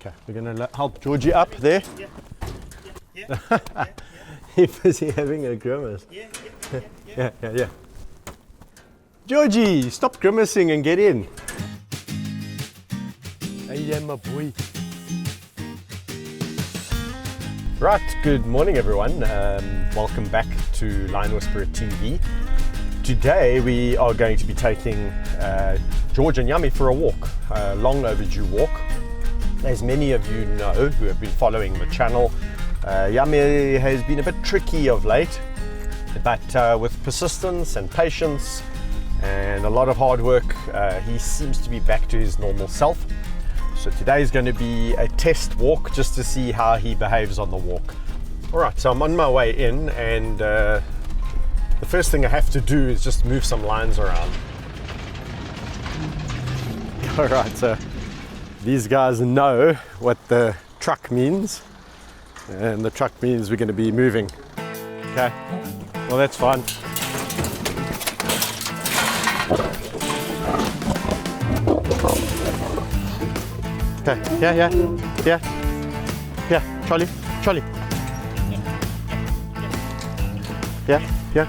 Okay, we're going to help Georgie up there. Yeah. He's busy having a grimace. Yeah. Georgie, stop grimacing and get in. Hey, my boy. Right, good morning everyone. Welcome back to LionWhispererTV. Today we are going to be taking George and Yame for a walk, a long overdue walk. As many of you know who have been following the channel, Yame has been a bit tricky of late, but with persistence and patience and a lot of hard work, he seems to be back to his normal self. So today is going to be a test walk just to see how he behaves on the walk. Alright, so I'm on my way in, and the first thing I have to do is just move some lines around. Alright, so these guys know what the truck means, and the truck means we're going to be moving. Okay, well that's fine. Okay, yeah, Charlie. Yeah.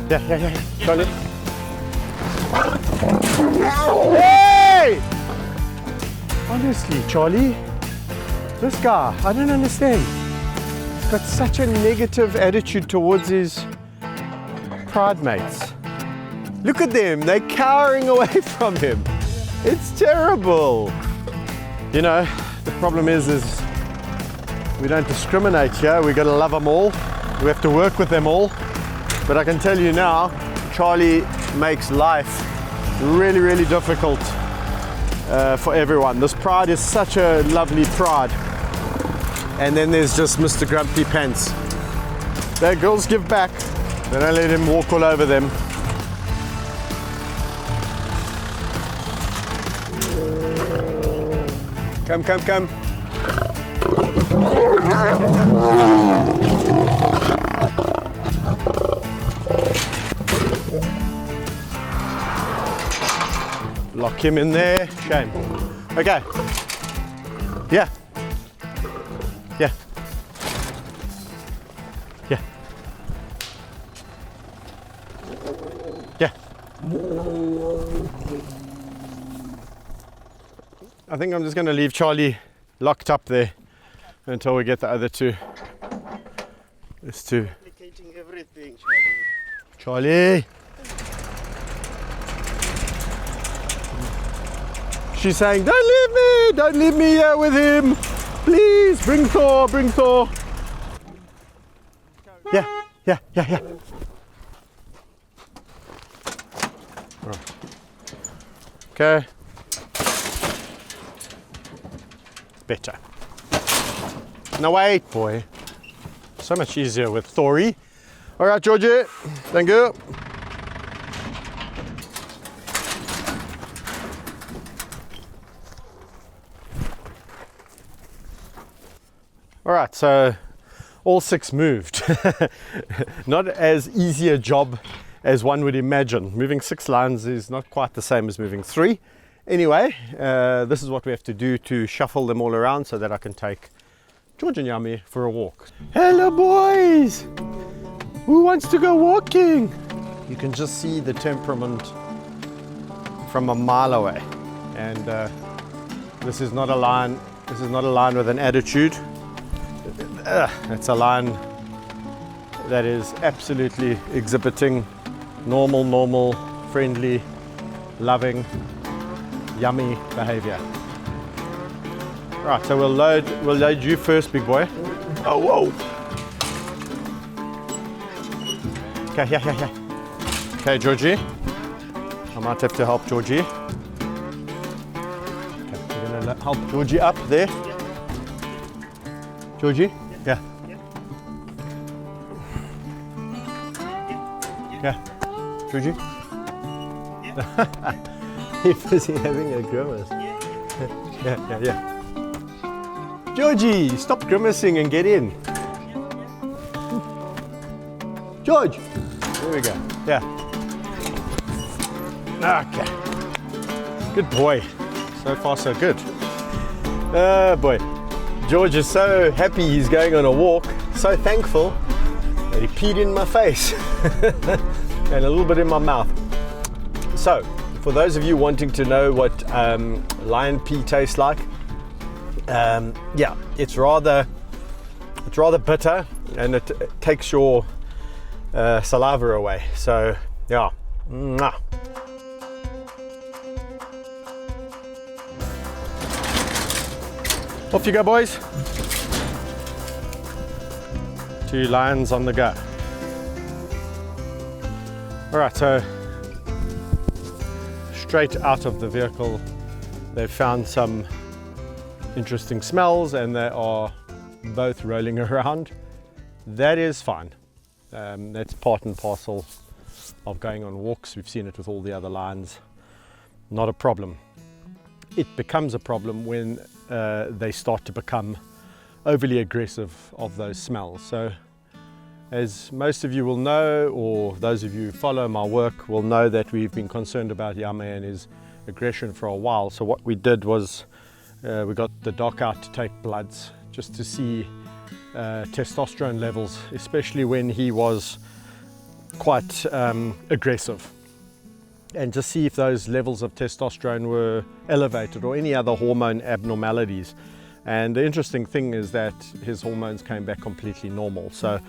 Yeah, Charlie. Hey! Honestly, Charlie, this guy, I don't understand. He's got such a negative attitude towards his pride mates. Look at them, they're cowering away from him. It's terrible. You know, the problem is we don't discriminate here. We gotta love them all. We have to work with them all. But I can tell you now, Charlie makes life really, really difficult for everyone. This pride is such a lovely pride. And then there's just Mr. Grumpy Pants. The girls give back. They don't let him walk all over them. Come. Lock him in there. Shame. Okay. Yeah. I think I'm just going to leave Charlie locked up there until we get the other two. There's two. Complicating everything, Charlie. She's saying, don't leave me here with him. Please, bring Thor. Yeah. Right. Okay. Better. Now wait, boy. So much easier with Thory. All right, Georgie. Thank you. All right, so all six moved. Not as easy a job as one would imagine. Moving 6 lines is not quite the same as moving 3. Anyway, this is what we have to do to shuffle them all around so that I can take George and Yame for a walk. Hello boys! Who wants to go walking? You can just see the temperament from a mile away. And this is not a lion with an attitude. It's a lion that is absolutely exhibiting normal, friendly, loving, yummy behavior. Right, so we'll load you first, big boy. Oh, whoa. Okay, yeah. Okay, Georgie. I might have to help Georgie. Okay, we're gonna help Georgie up there. Georgie? Yeah. Georgie? He's busy having a grimace. Yeah. Georgie, stop grimacing and get in. George! There we go. Yeah. Okay. Good boy. So far, so good. Oh boy. George is so happy he's going on a walk, so thankful that he peed in my face and a little bit in my mouth. So, for those of you wanting to know what lion pee tastes like, yeah, it's rather bitter, and it takes your saliva away. So, yeah. Mwah. Off you go, boys. 2 lions on the go. All right, so straight out of the vehicle, they've found some interesting smells and they are both rolling around. That is fine. That's part and parcel of going on walks. We've seen it with all the other lions. Not a problem. It becomes a problem when they start to become overly aggressive of those smells. So as most of you will know, or those of you who follow my work will know, that we've been concerned about Yame and his aggression for a while. So what we did was we got the doc out to take bloods just to see testosterone levels, especially when he was quite aggressive, and just see if those levels of testosterone were elevated or any other hormone abnormalities. And the interesting thing is that his hormones came back completely normal. So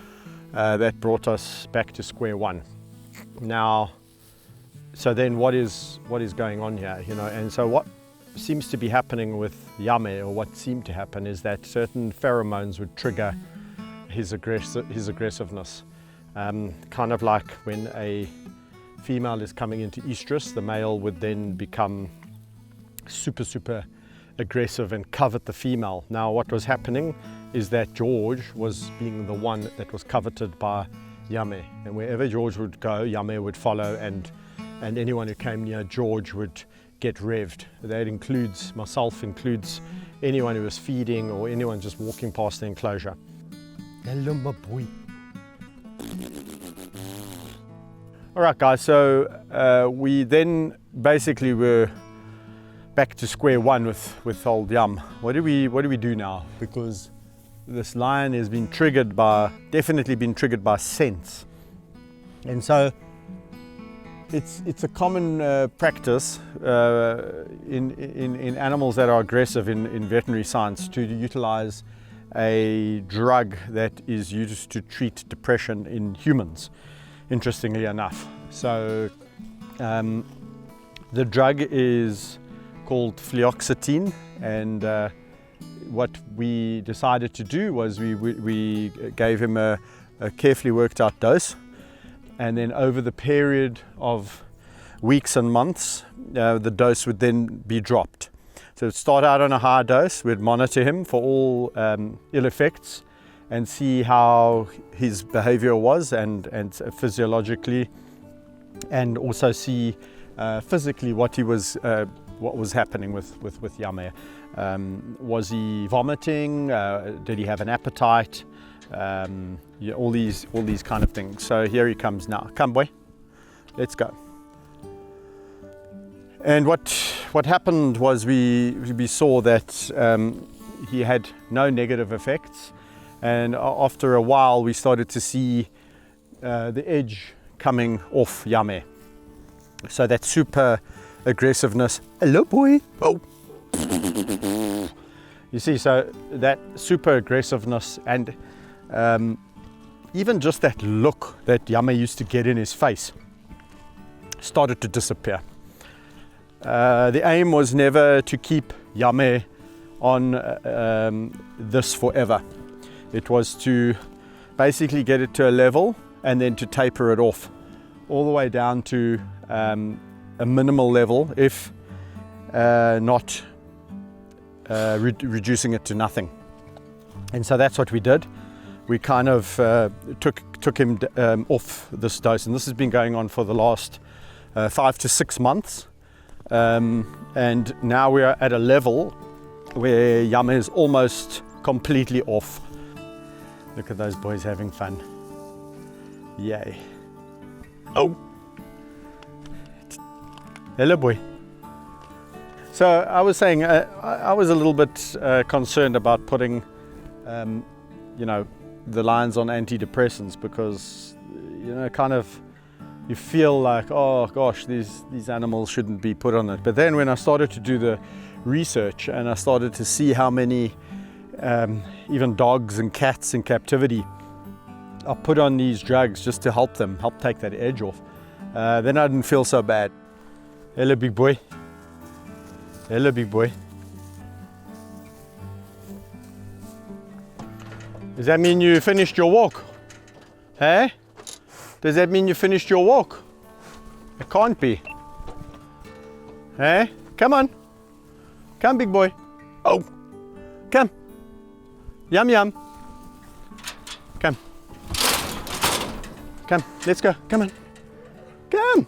that brought us back to square one. Now, so then what is going on here, you know? And so what seems to be happening with Yame, or what seemed to happen, is that certain pheromones would trigger his aggressiveness. Kind of like when a female is coming into estrus, the male would then become super aggressive and covet the female. Now what was happening is that George was being the one that was coveted by Yame, and wherever George would go, Yame would follow, and anyone who came near George would get revved. That includes myself, includes anyone who was feeding or anyone just walking past the enclosure. Hello, my boy. All right, guys, so we then basically were back to square one with old Yam. What do we do now? Because this lion has been triggered by, definitely been triggered by sense. And so it's a common practice in animals that are aggressive in veterinary science to utilize a drug that is used to treat depression in humans, interestingly enough. So the drug is called fluoxetine, and what we decided to do was we gave him a carefully worked out dose, and then over the period of weeks and months the dose would then be dropped. So we'd start out on a high dose, we'd monitor him for all ill effects and see how his behavior was and physiologically, and also see physically what was happening with Yame. Was he vomiting? Did he have an appetite? Yeah, all these kind of things. So here he comes now. Come, boy, let's go. And what happened was we saw that he had no negative effects, and after a while we started to see the edge coming off Yame. So that super aggressiveness. Hello, boy. Oh. You see, so that super aggressiveness and even just that look that Yame used to get in his face started to disappear. The aim was never to keep Yame on this forever. It was to basically get it to a level and then to taper it off all the way down to a minimal level, if not reducing it to nothing. And so that's what we did. We kind of took him off this dose, and this has been going on for the last 5 to 6 months. And now we are at a level where Yame is almost completely off. Look at those boys having fun. Yay. Oh! Hello, boy. So I was saying, I was a little bit concerned about putting, you know, the lions on antidepressants because, you know, kind of you feel like, oh gosh, these animals shouldn't be put on it. But then when I started to do the research and I started to see how many even dogs and cats in captivity are put on these drugs just to help take that edge off, then I didn't feel so bad. Hello, big boy. Hello, big boy. Does that mean you finished your walk? Hey? Does that mean you finished your walk? It can't be. Hey? Come on. Come, big boy. Oh. Come. Yum, yum. Come. Come. Let's go. Come on. Come.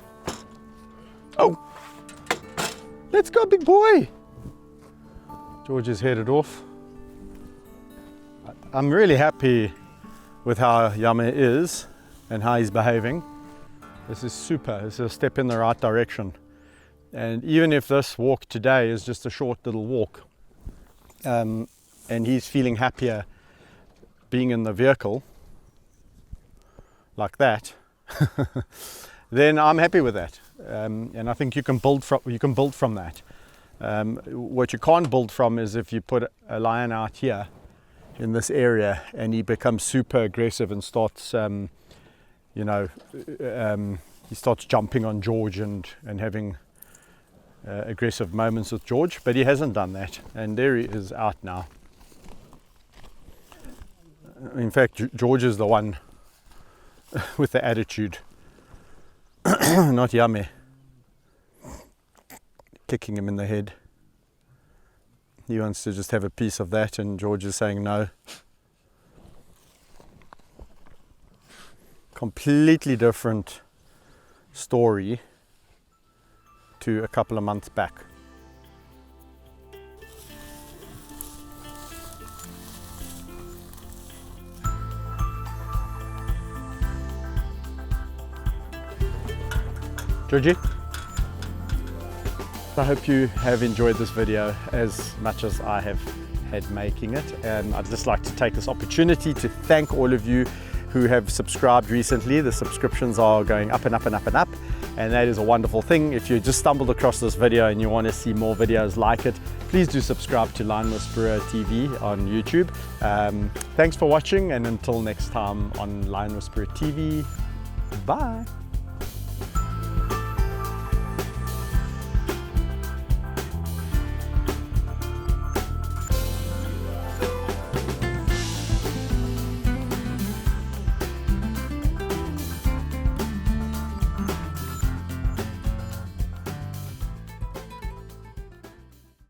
Oh. Let's go, big boy. George is headed off. I'm really happy with how Yame is and how he's behaving. This is super. This is a step in the right direction. And even if this walk today is just a short little walk, and he's feeling happier being in the vehicle like that, then I'm happy with that. And I think you can build from that. What you can't build from is if you put a lion out here in this area and he becomes super aggressive and starts, you know, he starts jumping on George and having aggressive moments with George, but he hasn't done that, and there he is out now. In fact, George is the one with the attitude, not Yame, kicking him in the head. He wants to just have a piece of that, and George is saying no. Completely different story to a couple of months back. Georgie, I hope you have enjoyed this video as much as I have had making it. And I'd just like to take this opportunity to thank all of you who have subscribed recently. The subscriptions are going up and up and up and up, and that is a wonderful thing. If you just stumbled across this video and you want to see more videos like it, please do subscribe to LionWhispererTV on YouTube. Thanks for watching, and until next time on LionWhispererTV, bye.